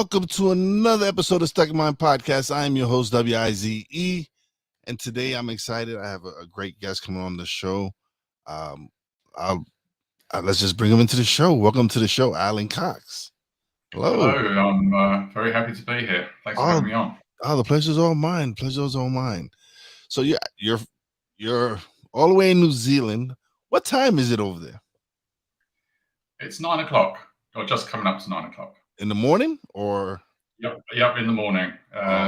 welcome to another episode of Stuck in Mind Podcast. I am your host, Wize, and today I'm excited. I have a great guest coming on the show. Let's just bring him into the show. Welcome to the show, Alan Cox. Hello, I'm very happy to be here. Thanks for having me on. The pleasure's all mine. So you're all the way in New Zealand. What time is it over there? It's 9 o'clock, or just coming up to 9 o'clock. In the morning, or? Yep, in the morning.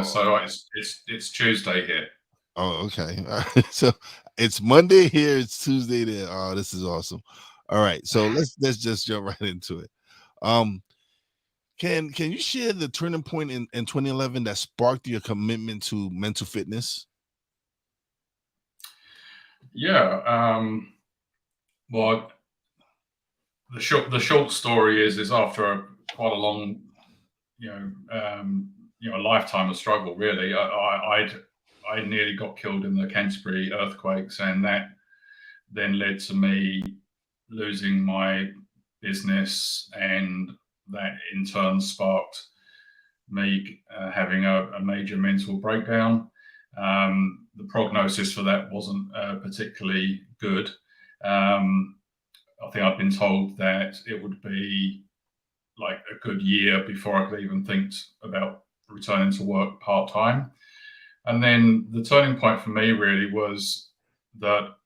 So it's Tuesday here. Oh, okay. So it's Monday here. It's Tuesday there. Oh, this is awesome. All right, so let's just jump right into it. Can you share the turning point in 2011 that sparked your commitment to mental fitness? Yeah. Well, the short story is after quite a long, lifetime of struggle. Really, I nearly got killed in the Canterbury earthquakes, and that then led to me losing my business, and that in turn sparked me having a major mental breakdown. The prognosis for that wasn't particularly good. I think I'd been told that it would be like a good year before I could even think about returning to work part-time. And then the turning point for me really was that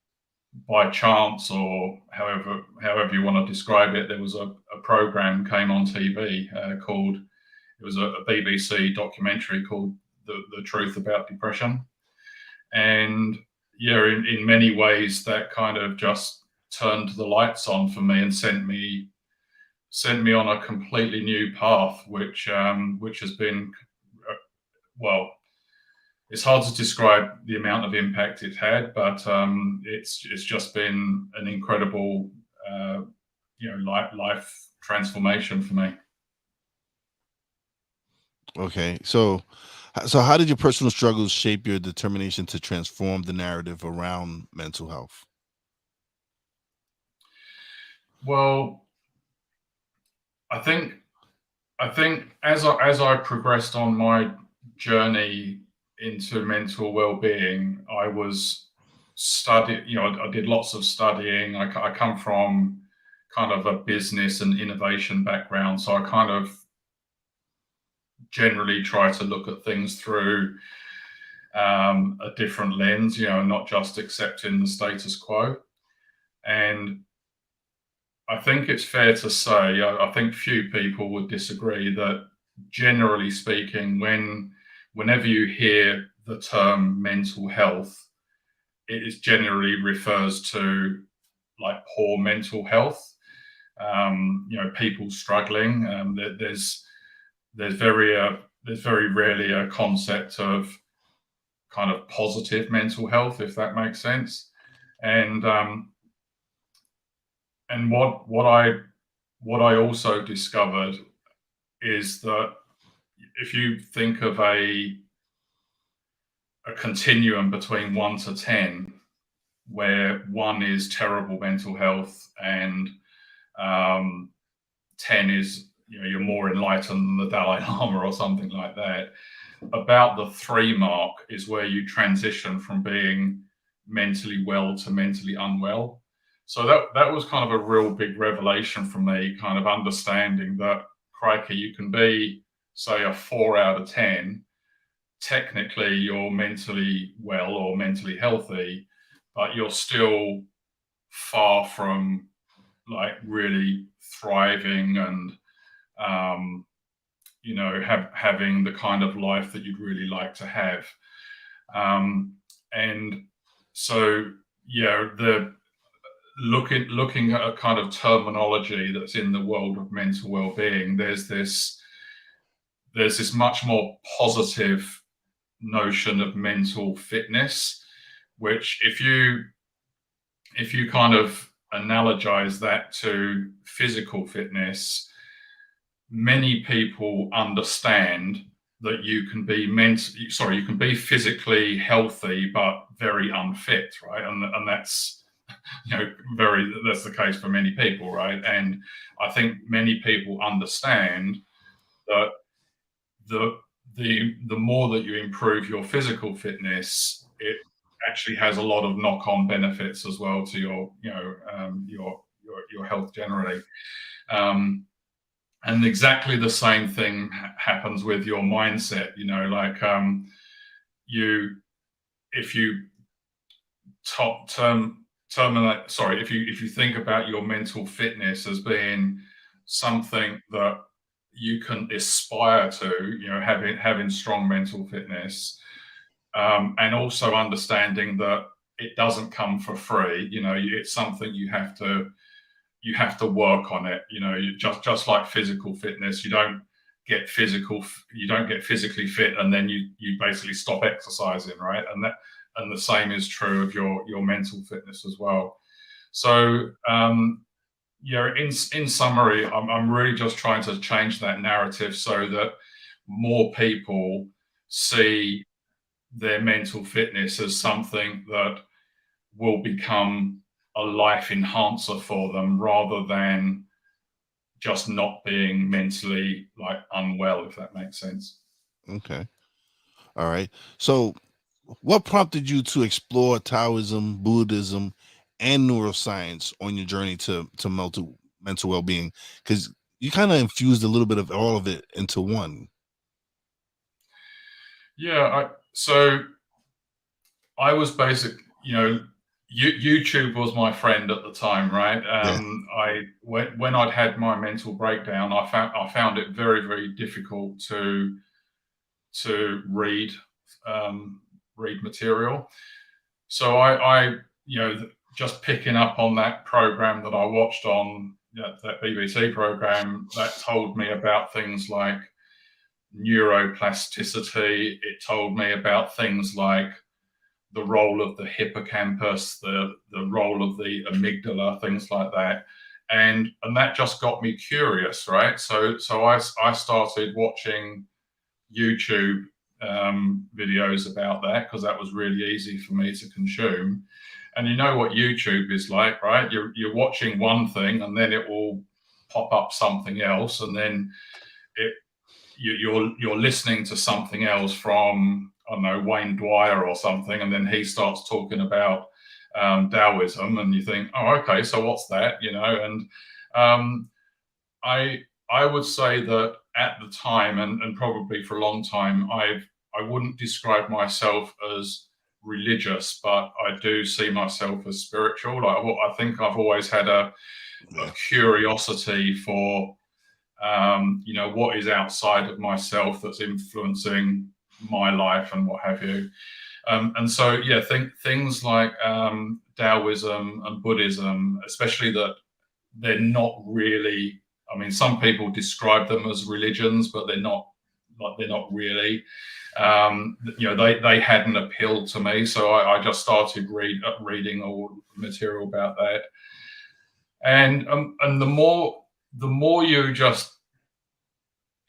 by chance, or however you want to describe it, there was a program came on TV called, it was a BBC documentary called The Truth About Depression. And yeah, in many ways that kind of just turned the lights on for me and sent me on a completely new path, which has been, well, it's hard to describe the amount of impact it had, but it's just been an incredible, life transformation for me. Okay, so how did your personal struggles shape your determination to transform the narrative around mental health? Well, I think as I progressed on my journey into mental well-being, I was studying. I did lots of studying. I come from kind of a business and innovation background, so I kind of generally try to look at things through a different lens, not just accepting the status quo. And I think it's fair to say, I think few people would disagree that generally speaking, whenever you hear the term mental health, it is generally refers to like poor mental health. People struggling. There's very rarely a concept of kind of positive mental health, if that makes sense. And what I also discovered is that if you think of a continuum between 1 to 10, where 1 is terrible mental health and 10 is, you're more enlightened than the Dalai Lama or something like that, about the 3 mark is where you transition from being mentally well to mentally unwell. So that was kind of a real big revelation for me, kind of understanding that, crikey, you can be, say, a 4 out of 10. Technically, you're mentally well or mentally healthy, but you're still far from like really thriving and having the kind of life that you'd really like to have. And so, yeah, looking at a kind of terminology that's in the world of mental well-being, there's this much more positive notion of mental fitness, which if you kind of analogize that to physical fitness, many people understand that you can be physically healthy but very unfit, right? And that's that's the case for many people, right? And I think many people understand that the more that you improve your physical fitness, it actually has a lot of knock-on benefits as well to your your health generally. And exactly the same thing happens with your mindset. You know, like if you if you think about your mental fitness as being something that you can aspire to, you know, having strong mental fitness, and also understanding that it doesn't come for free. You know, it's something you have to work on it. You know, just like physical fitness, you don't get physically fit and then you basically stop exercising, right? And the same is true of your mental fitness as well. So yeah, in summary, I'm really just trying to change that narrative so that more people see their mental fitness as something that will become a life enhancer for them, rather than just not being mentally like unwell, if that makes sense. Okay. All right. So what prompted you to explore Taoism, Buddhism, and neuroscience on your journey to mental well-being? Because you kind of infused a little bit of all of it into one. Yeah, so I was you know, YouTube was my friend at the time, right? Yeah. When I'd had my mental breakdown, I found it very, very difficult to read material. So I you know, just picking up on that program that I watched on that BBC program that told me about things like neuroplasticity. It told me about things like the role of the hippocampus, the role of the amygdala, things like that. And that just got me curious, right? So I started watching YouTube videos about that, because that was really easy for me to consume. And you know what YouTube is like, right? You're watching one thing and then it will pop up something else, and then you're listening to something else from, I don't know, Wayne Dwyer or something, and then he starts talking about Taoism, and you think, oh, okay, so what's that? You know, and I would say that at the time, and probably for a long time, I wouldn't describe myself as religious, but I do see myself as spiritual. Like, I think I've always had a curiosity for you know, what is outside of myself that's influencing my life and what have you. And so, yeah, things like Taoism and Buddhism, especially that they're not really, I mean, some people describe them as religions, but they're not really. You know, they had an appeal to me, so I just started reading all material about that. And the more you just,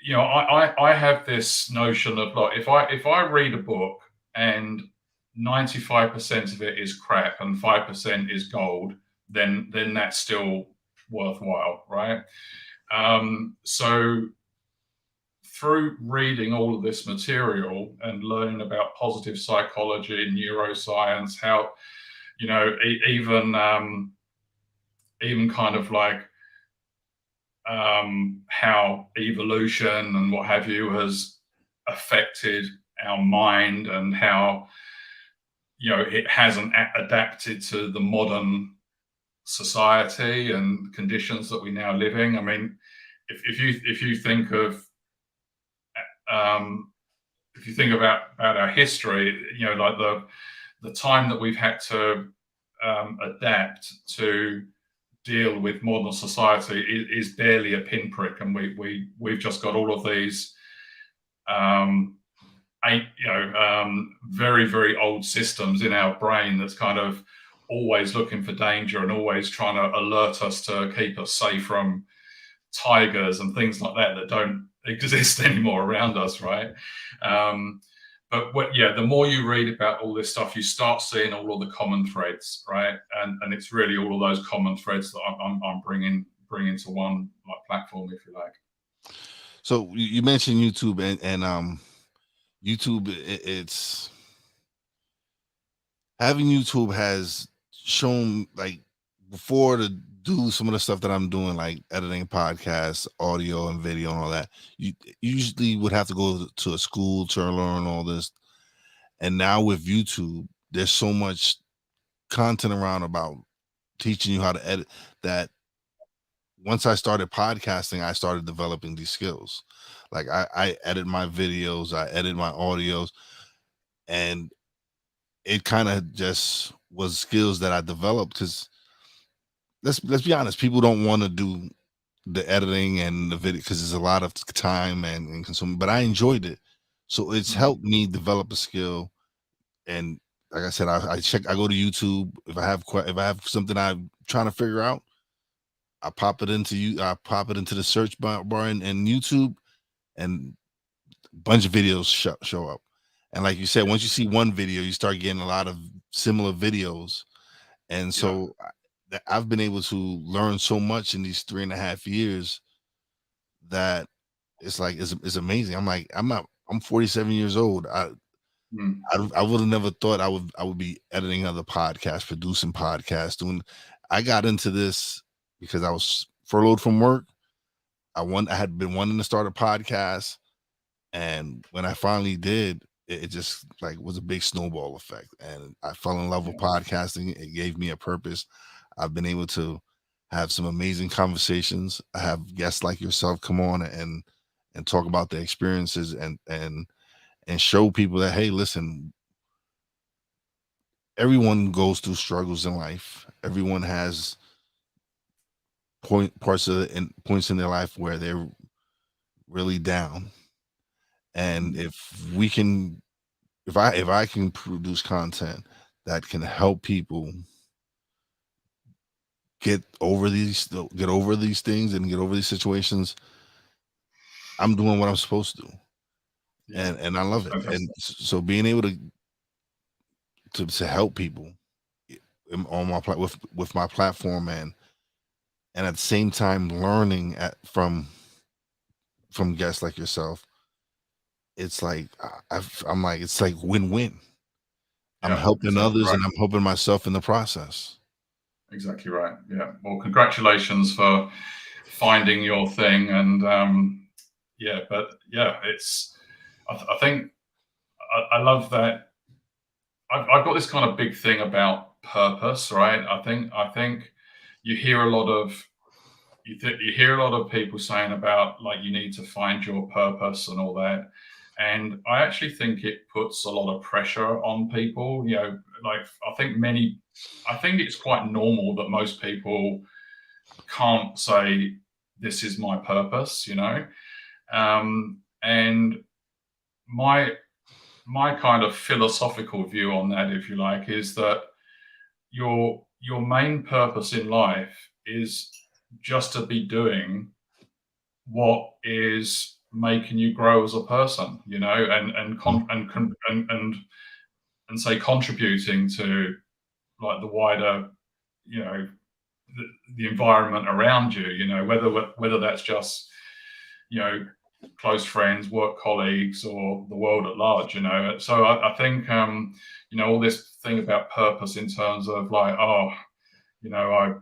you know, I have this notion of, like, if I read a book and 95% of it is crap and 5% is gold, then that's still worthwhile, right? So through reading all of this material and learning about positive psychology, neuroscience, how, you know, even kind of like how evolution and what have you has affected our mind, and how, you know, it hasn't adapted to the modern society and conditions that we now living. I mean, if you think of if you think about our history, you know, like the time that we've had to adapt to deal with modern society is barely a pinprick, and we've just got all of these very, very old systems in our brain that's kind of always looking for danger and always trying to alert us to keep us safe from tigers and things like that don't exist anymore around us, right? But the more you read about all this stuff, you start seeing all of the common threads, right? And it's really all of those common threads that I'm bringing to one, like, platform, if you like. So you mentioned YouTube and YouTube. It's having YouTube has shown like before to do some of the stuff that I'm doing, like editing podcasts, audio and video and all that. You usually would have to go to a school to learn all this. And now with YouTube, there's so much content around about teaching you how to edit that once I started podcasting, I started developing these skills. Like I edit my videos, I edit my audios, and it kind of just was skills that I developed because let's be honest, people don't want to do the editing and the video because there's a lot of time and consuming, but I enjoyed it. So it's Mm. helped me develop a skill. And like I said, I go to YouTube if if I have something I'm trying to figure out, I pop it into the search bar in YouTube, and a bunch of videos show up. And like you said, once you see one video, you start getting a lot of similar videos. And Yeah. so I've been able to learn so much in these 3.5 years that it's amazing. I'm 47 years old. Mm. I would have never thought I would be editing other podcasts, producing podcasts, doing. I got into this because I was furloughed from work. I had been wanting to start a podcast, and when I finally did, it just like was a big snowball effect, and I fell in love with Yeah. podcasting. It gave me a purpose. I've been able to have some amazing conversations. I have guests like yourself come on and talk about their experiences and show people that hey, listen, everyone goes through struggles in life. Everyone has points in their life where they're really down. And Mm. if I can produce content that can help people get get over these things and get over these situations, I'm doing what I'm supposed to do. Yeah. And I love it. And Fantastic. so being able to help people on with my platform and at the same time learning from guests like yourself, it's like I'm like it's like win-win. I'm Yeah. helping Exactly others right. and I'm helping myself in the process. Exactly right. Yeah. Well, congratulations for finding your thing. And yeah, but yeah, I think I love that. I've got this kind of big thing about purpose, right? I think you hear a lot of you hear a lot of people saying about like you need to find your purpose and all that. And I actually think it puts a lot of pressure on people. Like I think it's quite normal that most people can't say this is my purpose. And my my kind of philosophical view on that, if you like, is that your main purpose in life is just to be doing what is making you grow as a person, Mhm. and say contributing to like the wider, you know, the environment around you. Whether that's just you know close friends, work colleagues, or the world at large. So I think all this thing about purpose in terms of like, oh, I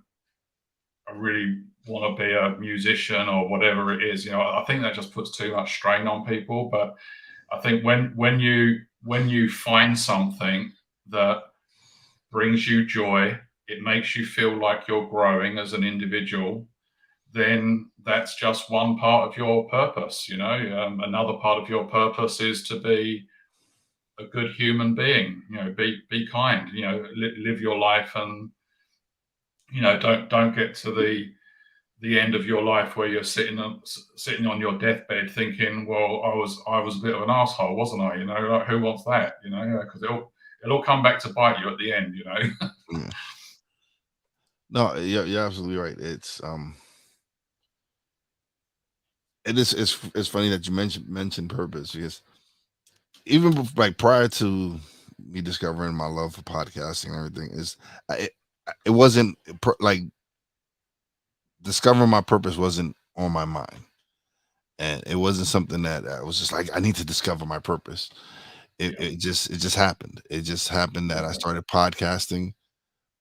really want to be a musician or whatever it is. I think that just puts too much strain on people. But I think when you find something that brings you joy, it makes you feel like you're growing as an individual, then that's just one part of your purpose. Another part of your purpose is to be a good human being. Be kind. Live your life, and don't get to the end of your life where you're sitting on your deathbed thinking, well, I was a bit of an asshole, wasn't I? Like, who wants that? Because it'll come back to bite you at the end. Yeah. No, you're absolutely right. It's funny that you mentioned purpose because even like prior to me discovering my love for podcasting and everything it, it wasn't like discovering my purpose wasn't on my mind. and it wasn't something that I was just like, I need to discover my purpose. Yeah. It just happened. It just happened that I Okay. started podcasting.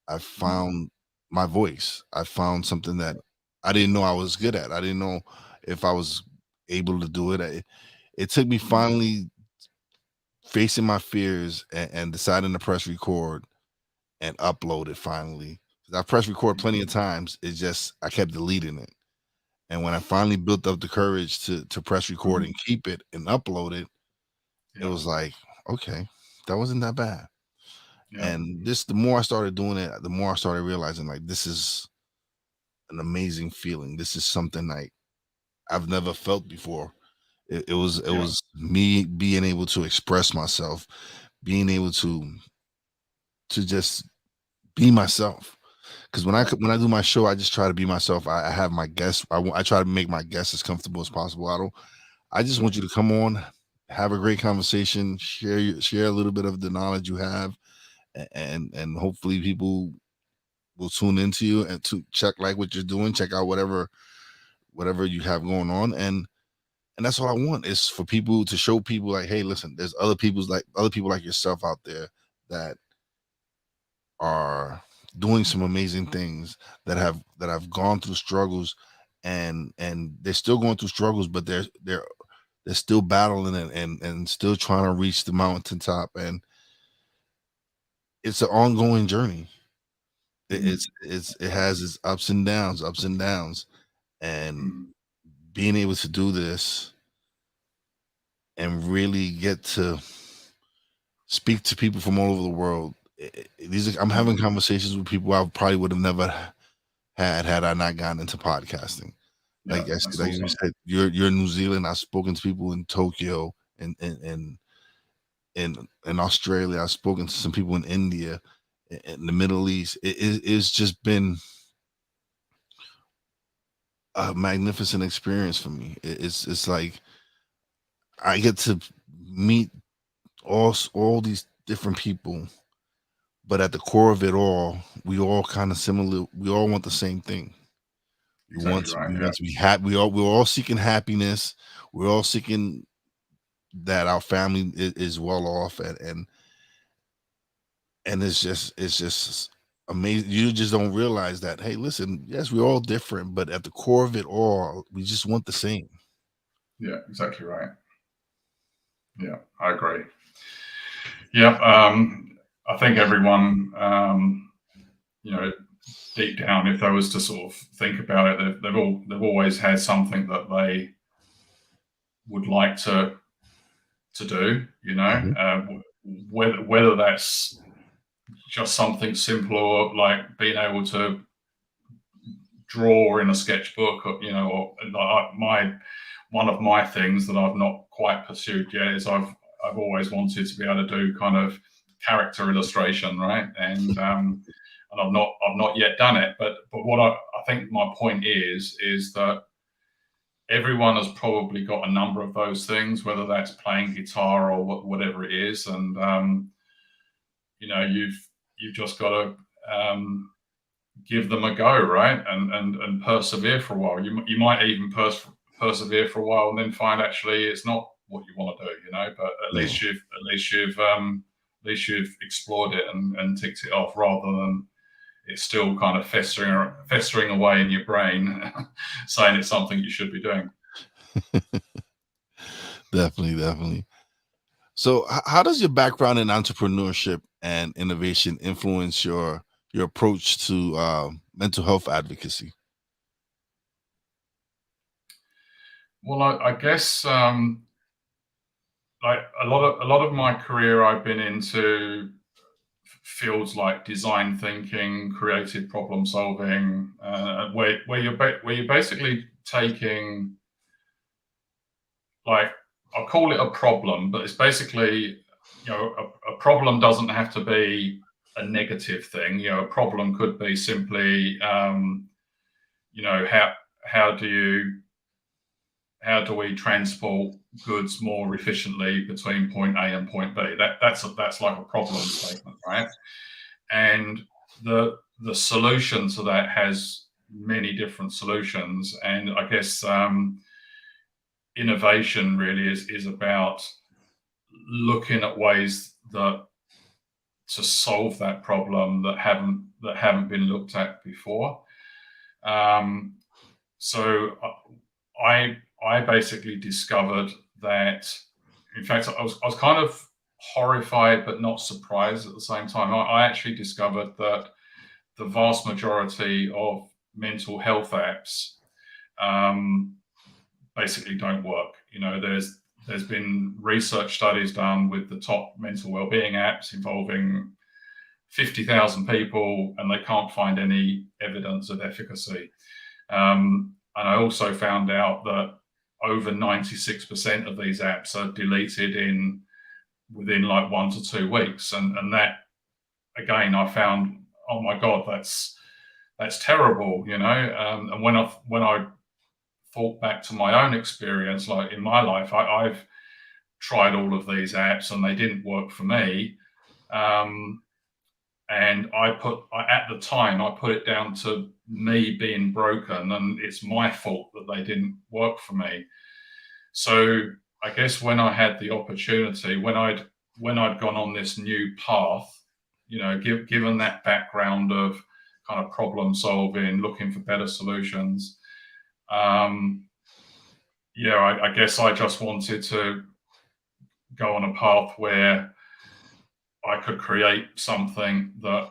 I Mm. found my voice. I found something that I didn't know I was good at. I didn't know if I was able to do it. It took me Mm. finally facing my fears and deciding to press record and upload it finally. 'Cause I pressed record plenty of times. It's just I kept deleting it. And when I finally built up the courage to press record Mm. and keep it and upload it, it Yeah. was like, okay, that wasn't that bad. Yeah. And this, the more I started doing it, the more I started realizing like this is an amazing feeling. This is something like I've never felt before. It Yeah. was me being able to express myself, being able to just be myself. Because Yeah. when I do my show, I just try to be myself. I have my guests. I try to make my guests as comfortable as possible. I just Sure. want you to come on, have a great conversation, share a little bit of the knowledge you have, and hopefully people will tune into you and to check like what you're doing, check out whatever you have going on, and that's all I want is for people to show people like, hey, listen, there's other people like yourself out there that are doing some amazing things that have gone through struggles and they're still going through struggles, but they're still battling and still trying to reach the mountaintop, and it's an ongoing journey. Mm. It has its ups and downs, and Mm. being able to do this and really get to speak to people from all over the world. I'm Mm. having conversations with people I probably would have never had I not gotten into podcasting. Yeah. That's Like you awesome. said, you're in New Zealand. I've spoken to people in Tokyo and in Australia. I've spoken to some people in India, in the Middle East. It's just been a magnificent experience for me. It's like I get to meet all these different people, but at the core of it all, we all kind of similar. We all want the same thing. Exactly right. We Yeah. want to be happy. We're all seeking happiness. We're all seeking that our family is well off, and it's just amazing. You just don't realize that. Hey, listen, yes, we're all different, but at the core of it all, we just want the same. Yeah. Exactly right. Yeah. I agree. Yeah. I think everyone, you know, deep down, if they was to sort of think about it, they've always had something that they would like to do. You know, Mhm. whether that's just something simple or like being able to draw in a sketchbook, or, you know, or like my one of my things that I've not quite pursued yet is I've always wanted to be able to do kind of character illustration, right? And I've not yet done it. But what I think my point is that everyone has probably got a number of those things, whether that's playing guitar or whatever it is, and you know, you've just got to give them a go, right? And persevere for a while. You might even persevere for a while and then find actually it's not what you want to do, you know. But Yeah. at least you've explored it and ticked it off, rather than it's still kind of festering away in your brain, saying it's something you should be doing. Definitely, definitely. So, how does your background in entrepreneurship and innovation influence your approach to mental health advocacy? Well, I guess like a lot of my career, I've been into fields like design thinking, creative problem solving, where you're basically taking, like, I'll call it a problem, but it's basically, you know, a problem doesn't have to be a negative thing. You know, a problem could be simply, you know, how do you how do we transport goods more efficiently between point A and point B? That's like a problem statement, right? And the solution to that has many different solutions. And I guess innovation really is about looking at ways that to solve that problem that haven't been looked at before. So I basically discovered that, in fact, I was kind of horrified but not surprised at the same time. I actually discovered that the vast majority of mental health apps basically don't work. You know, there's been research studies done with the top mental well-being apps involving 50,000 people, and they can't find any evidence of efficacy. And I also found out that over 96% of these apps are deleted within like 1 to 2 weeks, and that again I found, oh my god, that's terrible, you know. And when I thought back to my own experience, like in my life, I've tried all of these apps and they didn't work for me. And at the time, I put it down to me being broken, and it's my fault that they didn't work for me. So I guess when I had the opportunity, when I'd gone on this new path, you know, given that background of kind of problem solving, looking for better solutions, yeah, I guess I just wanted to go on a path where I could create something that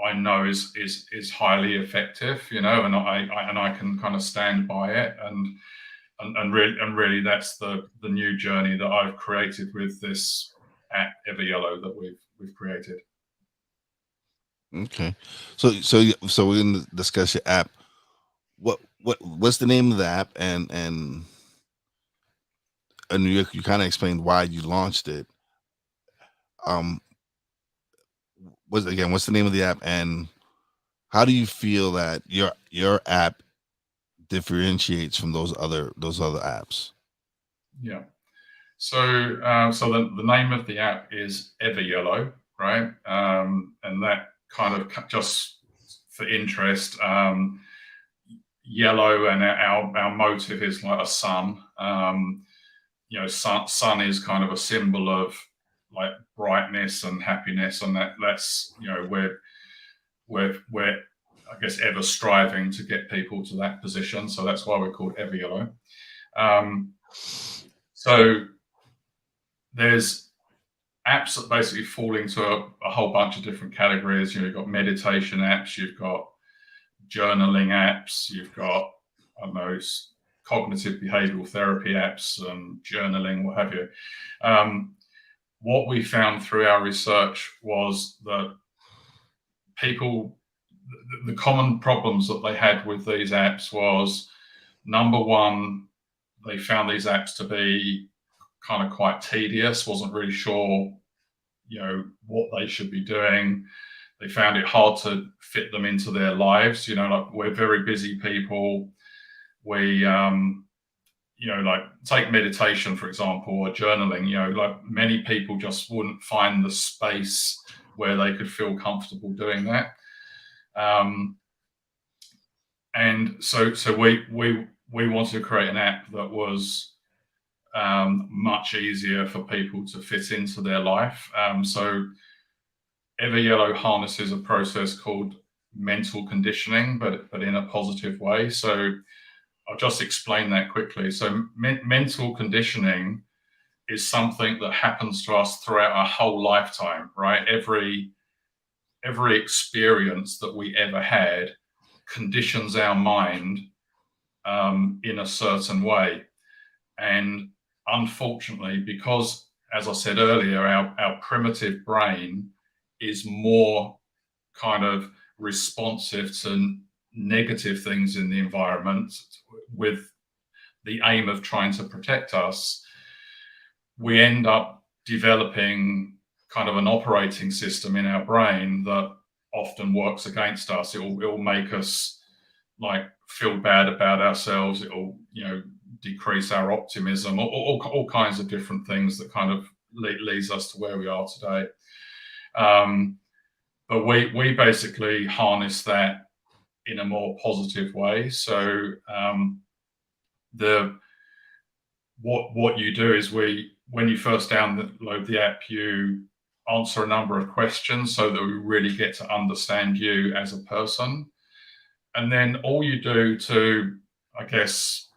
I know is highly effective, you know, and I can kind of stand by it, and really that's the new journey that I've created with this app EverYellow that we've created. Okay, so we're gonna discuss your app. What's the name of the app, and you kind of explained why you launched it. What's the name of the app, and how do you feel that your app differentiates from those other apps? Yeah. So the name of the app is EverYellow, right? And that kind of, just for interest, yellow, and our motive is like a sun. You know, sun is kind of a symbol of like brightness and happiness, and that's, you know, we're I guess ever striving to get people to that position. So that's why we're called EverYellow. So there's apps that basically fall into a whole bunch of different categories. You know, you've got meditation apps, you've got journaling apps, you've got, I don't know, cognitive behavioral therapy apps, journaling, what have you. What we found through our research was that the common problems that they had with these apps was, number one, they found these apps to be kind of quite tedious, wasn't really sure, you know, what they should be doing. They found it hard to fit them into their lives. You know, like, we're very busy people. We, you know, like, take meditation, for example, or journaling, you know, like, many people just wouldn't find the space where they could feel comfortable doing that. And so we wanted to create an app that was much easier for people to fit into their life. So EverYellow harnesses a process called mental conditioning, but in a positive way. So I'll just explain that quickly. So mental conditioning is something that happens to us throughout our whole lifetime, right? Every experience that we ever had conditions our mind in a certain way. And unfortunately, because, as I said earlier, our primitive brain is more kind of responsive to negative things in the environment, with the aim of trying to protect us, we end up developing kind of an operating system in our brain that often works against us. It'll make us like feel bad about ourselves. It'll, you know, decrease our optimism, all kinds of different things that kind of leads us to where we are today. But we basically harness that in a more positive way. So what you do is when you first download the app, you answer a number of questions so that we really get to understand you as a person. And then all you do to, I guess,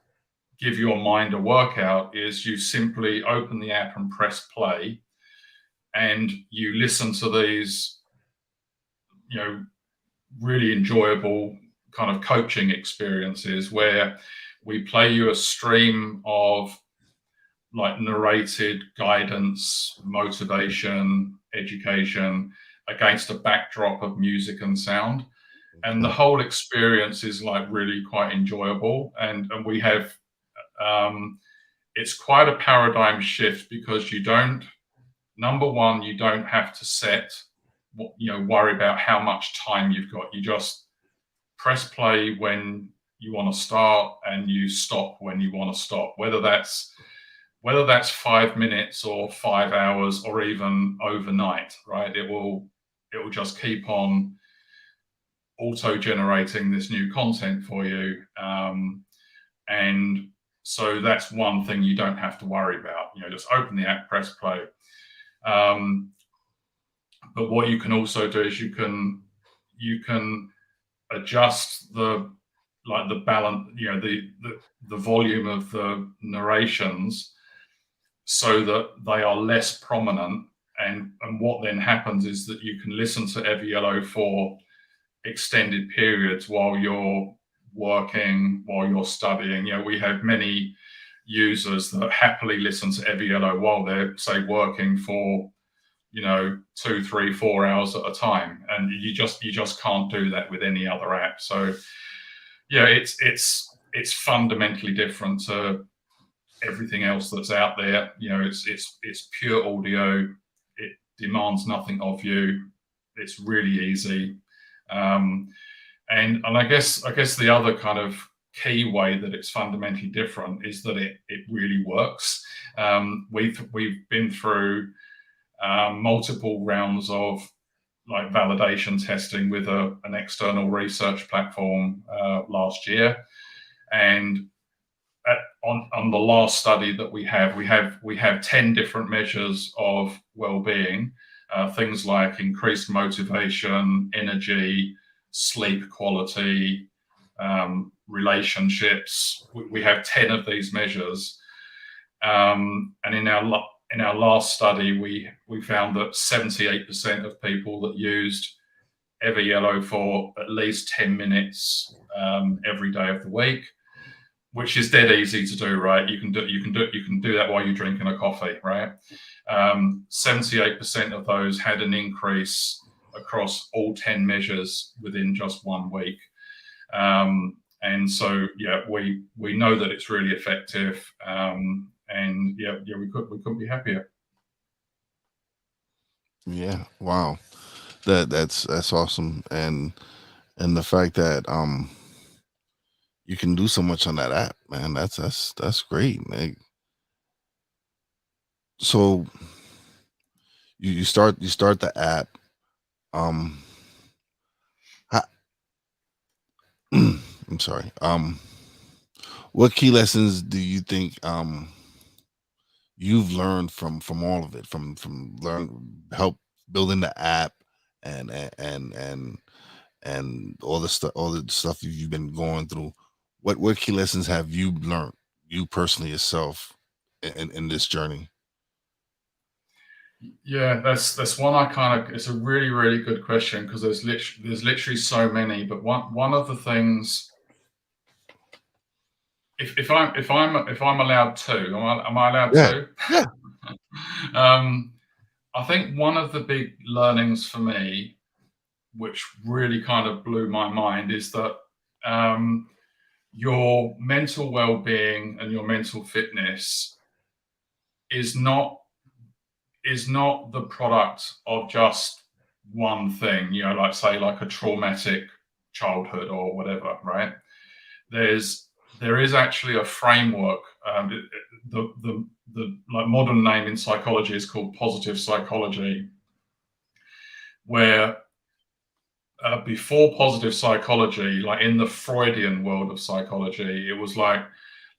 give your mind a workout is you simply open the app and press play, and you listen to these, really enjoyable kind of coaching experiences where we play you a stream of like narrated guidance, motivation, education against a backdrop of music and sound. And the whole experience is like really quite enjoyable. And we have, it's quite a paradigm shift because number one, you don't have to worry about how much time you've got. You just press play when you want to start and you stop when you want to stop, whether that's 5 minutes or 5 hours or even overnight, right? It will just keep on auto-generating this new content for you. And so that's one thing you don't have to worry about. Just open the app, press play. But what you can also do is you can adjust the balance, the volume of the narrations so that they are less prominent. And what then happens is that you can listen to EverYellow for extended periods while you're working, while you're studying. We have many users that happily listen to EverYellow while they're, say, working for 2, 3, 4 hours at a time, and you just can't do that with any other app. So yeah, it's fundamentally different to everything else that's out there. It's pure audio. It demands nothing of you. It's really easy. And I guess the other kind of key way that it's fundamentally different is that it really works. We've been through multiple rounds of like validation testing with an external research platform last year, and on the last study that we have 10 different measures of well-being, things like increased motivation, energy, sleep quality, relationships. We have 10 of these measures, and in our last study, we found that 78% of people that used EverYellow for at least 10 minutes every day of the week, which is dead easy to do, right? You can do that while you're drinking a coffee, right? 78% of those had an increase across all 10 measures within just 1 week. And so, yeah, we know that it's really effective. And yeah, we couldn't be happier. Yeah, wow, that's awesome, and the fact that you can do so much on that app, man. That's great, man. So you start the app. Um, how, I'm sorry. What key lessons do you think you've learned from all of it, from help building the app and all the stuff you've been going through? What key lessons have you learned, you personally yourself, in this journey? Yeah, that's one it's a really, really good question because there's literally so many. But one of the things, if I'm allowed to, am I allowed Yeah, to? yeah, I think one of the big learnings for me, which really kind of blew my mind, is that your mental well-being and your mental fitness is not the product of just one thing, like say like a traumatic childhood or whatever, right? There is actually a framework. The like modern name in psychology is called positive psychology, where before positive psychology, like in the Freudian world of psychology, it was like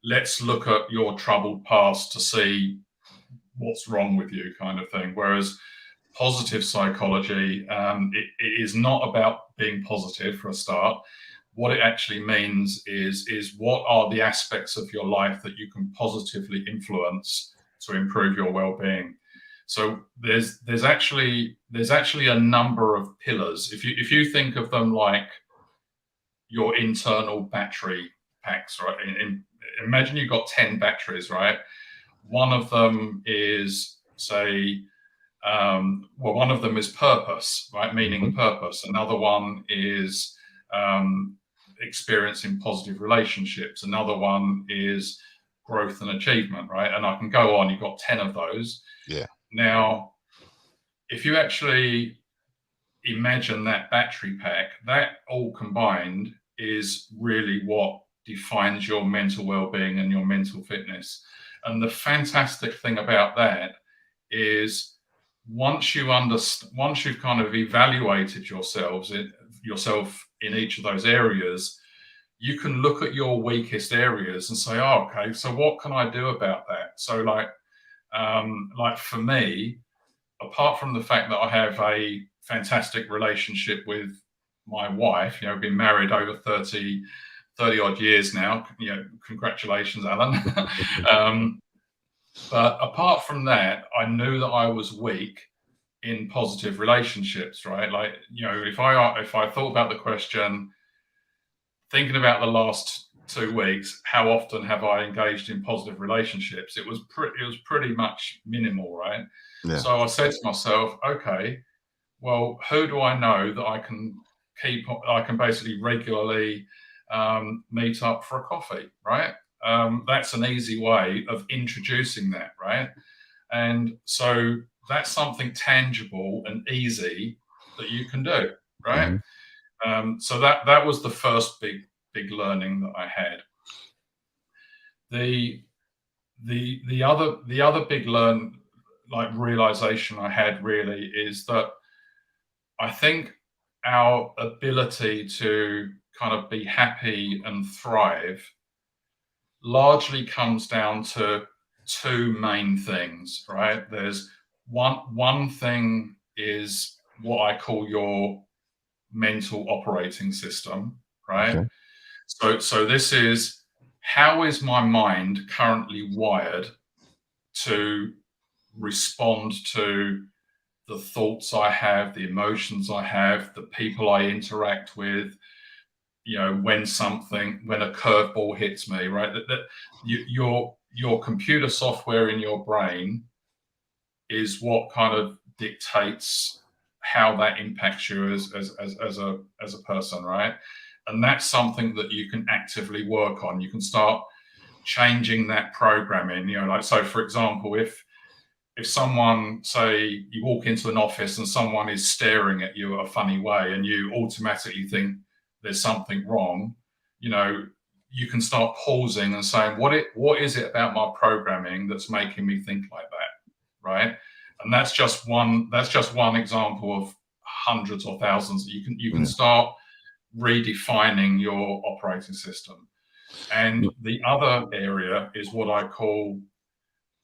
let's look at your troubled past to see what's wrong with you, kind of thing. Whereas positive psychology, it is not about being positive for a start. What it actually means is what are the aspects of your life that you can positively influence to improve your well-being. So there's actually a number of pillars. If you think of them like your internal battery packs, right? Imagine you've got 10 batteries, right? One of them is, say, one of them is purpose, right? Meaning and purpose. Another one is experiencing positive relationships. Another one is growth and achievement, right? And I can go on. You've got 10 of those. Yeah. Now, if you actually imagine that battery pack, that all combined is really what defines your mental well-being and your mental fitness. And the fantastic thing about that is once you've kind of evaluated yourself in each of those areas, you can look at your weakest areas and say, oh, okay, so what can I do about that? So like for me, apart from the fact that I have a fantastic relationship with my wife, you know, been married over 30 odd years now, you know, congratulations, Alan. But apart from that, I knew that I was weak in positive relationships, right? Like, you know, if I thought about the question, thinking about the last 2 weeks, how often have I engaged in positive relationships? It was pretty much minimal, right? Yeah. So I said to myself, okay, well, who do I know that I can basically regularly meet up for a coffee, right? That's an easy way of introducing that, right? And so that's something tangible and easy that you can do, right? So that was the first big learning that I had. The other big realization I had really is that I think our ability to kind of be happy and thrive largely comes down to two main things, right? There's one thing is what I call your mental operating system, right? Okay. So this is, how is my mind currently wired to respond to the thoughts I have, the emotions I have, the people I interact with, you know, when a curveball hits me, right? Your computer software in your brain is what kind of dictates how that impacts you as a person, right? And that's something that you can actively work on. You can start changing that programming, you know, like, so for example, if someone, say you walk into an office and someone is staring at you a funny way and you automatically think there's something wrong, you know, you can start pausing and saying, what is it about my programming that's making me think like that, right? And that's just one example of hundreds or thousands. You can start redefining your operating system. And the other area is what I call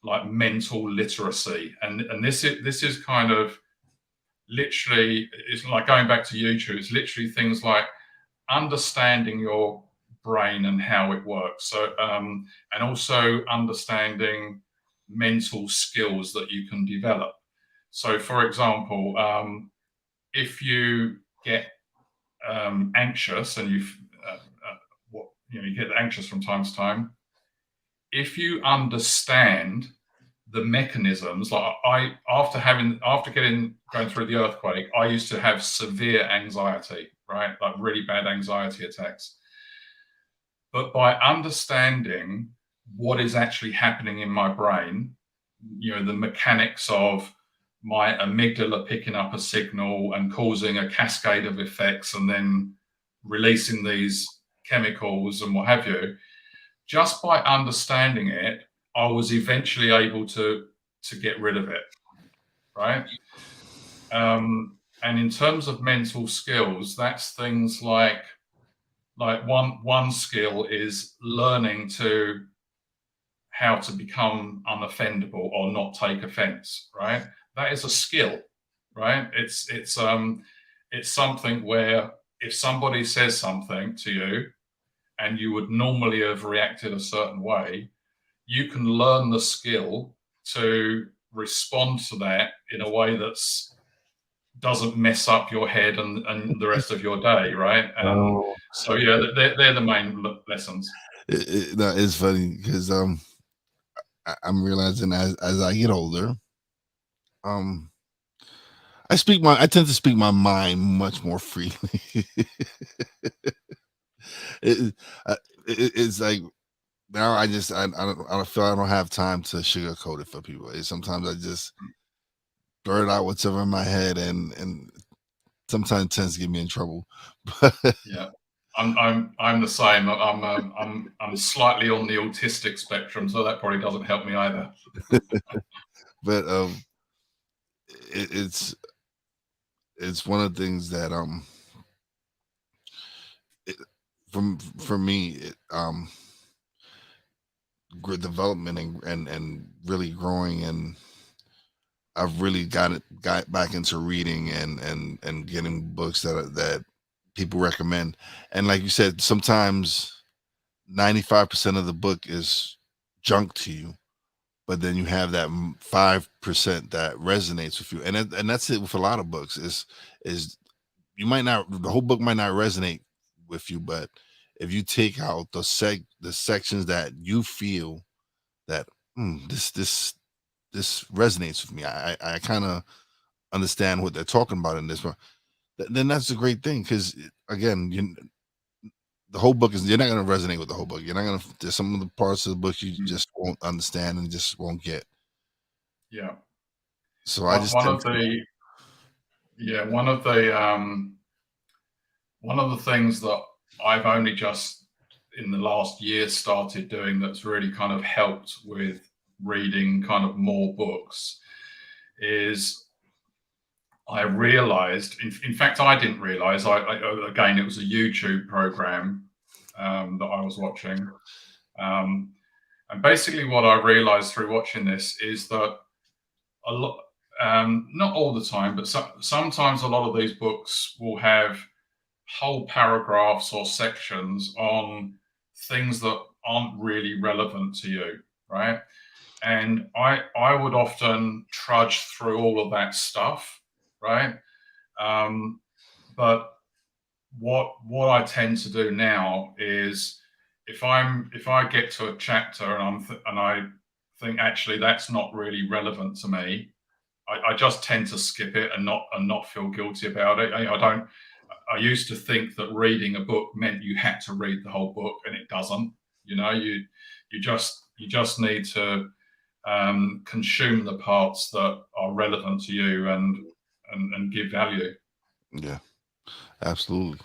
like mental literacy, and this is kind of literally, it's like going back to YouTube. It's literally things like understanding your brain and how it works. So and also understanding mental skills that you can develop. So for example, if you get anxious and you get anxious from time to time, if you understand the mechanisms, like going through the earthquake, I used to have severe anxiety, right? Like really bad anxiety attacks. But by understanding what is actually happening in my brain, you know, the mechanics of my amygdala picking up a signal and causing a cascade of effects and then releasing these chemicals and what have you, just by understanding it, I was eventually able to get rid of it, right? And in terms of mental skills, that's things like one skill is learning to how to become unoffendable or not take offense, right? That is a skill, right? It's something where if somebody says something to you and you would normally have reacted a certain way, you can learn the skill to respond to that in a way that's doesn't mess up your head and the rest of your day, right? Oh, So yeah, they're the main lessons. no, it's funny because I'm realizing as I get older, I tend to speak my mind much more freely. it, it's like now I don't feel I don't have time to sugarcoat it for people. Sometimes I just blurt out whatever in my head, and sometimes it tends to get me in trouble. Yeah, I'm the same. I'm slightly on the autistic spectrum, so that probably doesn't help me either. But it's one of the things that it, for me development and really growing, and I've really got back into reading and getting books that people recommend. And like you said, sometimes 95% of the book is junk to you, but then you have that 5% that resonates with you, and that's it with a lot of books. Is you might not the whole book might not resonate with you, but if you take out the sections that you feel that this resonates with me, I kind of understand what they're talking about in this one, then that's a great thing, because again, the whole book you're not going to resonate with the whole book. You're not going to, there's some of the parts of the book you just won't understand and just won't get. Yeah. So I just one of the yeah one of the things that I've only just in the last year started doing that's really kind of helped with reading kind of more books is I realized, in fact, I didn't realize, again, it was a YouTube program that I was watching. And basically what I realized through watching this is that a lot, not all the time, but sometimes a lot of these books will have whole paragraphs or sections on things that aren't really relevant to you, right? And I would often trudge through all of that stuff, right? But what I tend to do now is if I get to a chapter and I think actually that's not really relevant to me, I just tend to skip it and not feel guilty about it. I don't. I used to think that reading a book meant you had to read the whole book, and it doesn't. You know, you just need to consume the parts that are relevant to you and give value. Yeah, absolutely.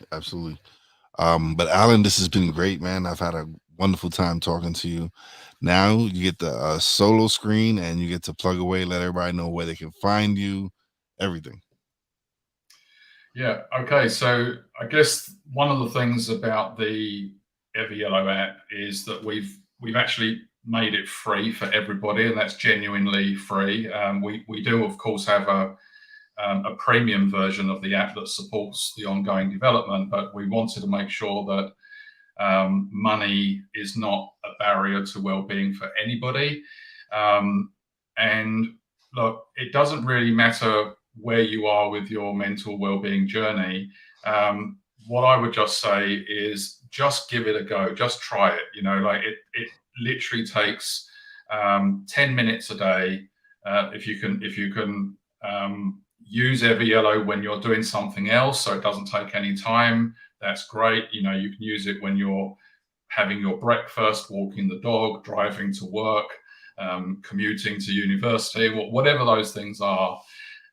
But Alan, this has been great, man. I've had a wonderful time talking to you. Now you get the solo screen, and you get to plug away, let everybody know where they can find you, everything. Yeah. Okay. So I guess one of the things about the EverYellow app is that we've actually made it free for everybody, and that's genuinely free. We do, of course, have a premium version of the app that supports the ongoing development, but we wanted to make sure that money is not a barrier to well-being for anybody. And look, it doesn't really matter where you are with your mental well-being journey. What I would just say is just give it a go. Just try it. You know, like it literally takes 10 minutes a day. If you can use EverYellow when you're doing something else, so it doesn't take any time, that's great. You know, you can use it when you're having your breakfast, walking the dog, driving to work, commuting to university, whatever those things are.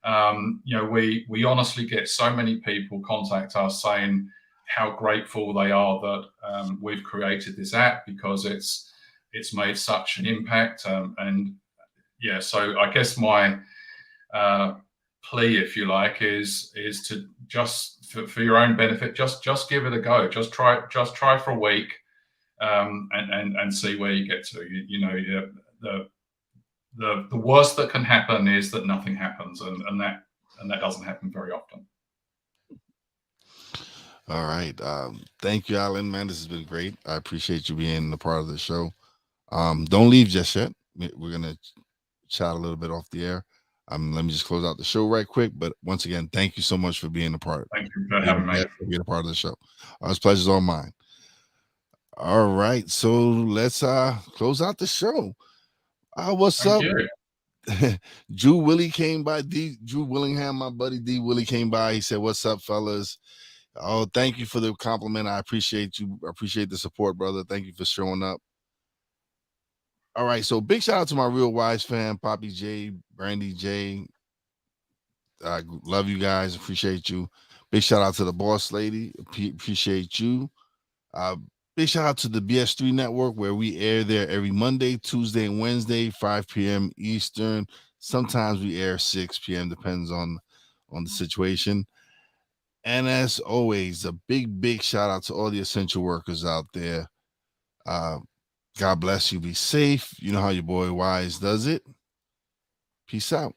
You know, we honestly get so many people contact us saying how grateful they are that we've created this app because it's made such an impact. And yeah, so I guess my plea, if you like, is to just for your own benefit, just give it a go. Just try for a week. and see where you get to. The worst that can happen is that nothing happens, and that doesn't happen very often. All right. Thank you, Alan. Man, this has been great. I appreciate you being a part of the show. Don't leave just yet. We're gonna chat a little bit off the air. Let me just close out the show right quick. But once again, thank you so much for being a part. Thank you for having me. Being a part of the show. It's pleasure's all mine. All right, so let's close out the show. What's up? Drew Willie came by. Drew Willingham, my buddy D Willie came by. He said, "What's up, fellas? Oh, thank you for the compliment. I appreciate you. I appreciate the support, brother. Thank you for showing up." All right, so big shout out to my RealWise fan, Papi Jay, Brandy Jay. I love you guys. Appreciate you. Big shout out to the boss lady. Appreciate you. Big shout out to the BS3 network, where we air there every Monday, Tuesday, and Wednesday, 5 p.m. Eastern. Sometimes we air 6 p.m. Depends on the situation. And as always, a big shout out to all the essential workers out there. God bless you. Be safe. You know how your boy Wise does it. Peace out.